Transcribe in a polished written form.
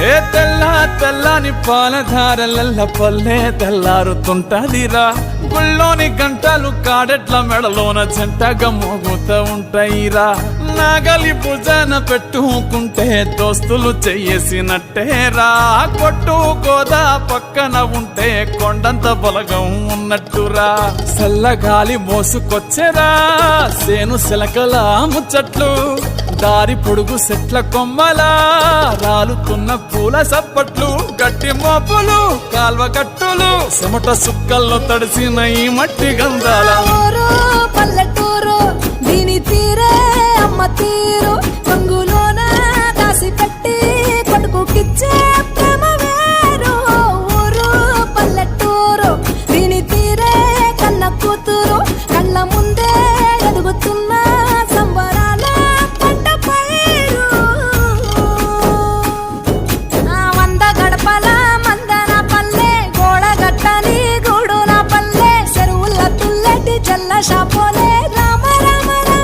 ఏ తెల్ల తెల్లని పాలధారలల్ల పల్లె తెల్లారుతుంటదిరా గుళ్ళోని గంటలు కాడెట్ల మెడలోన జంటగా మోగుతూ ఉంటాయిరా నాగలి భుజాన పెట్టుకుంటే దోస్తులు చెయ్యేసినట్టేరా కొట్టు గోదా పక్కన ఉంటే కొండంత బలగం ఉన్నట్టురా చల్లగాలి మోసుకొచ్చెరా సేను శిలకల ముచ్చట్లు దారి పొడుగు చెట్ల కొమ్మలా రాలుతున్న పూల సప్పట్లు గట్టి మోపులు కాల్వ గట్టులు చెమట సుక్కల్లో తడిసిన ఈ మట్టి గంధాల పల్లెటూరు దీని తీరే అమ్మ తీరు కొంగులోన దాసి పెట్టి కొడుకుకిచ్చే ప్రేమ వేరు ఊరు పల్లెటూరు దీని తీరే కన్న కూతురు కళ్ళ ముందే ఎదుగుతున్న సంబరాల పంట పైరు వంద గడపల మందన పల్లె గోడ గట్టని గూడు నా పల్లె చెరువుల తుల్లటి జల్ల షాపో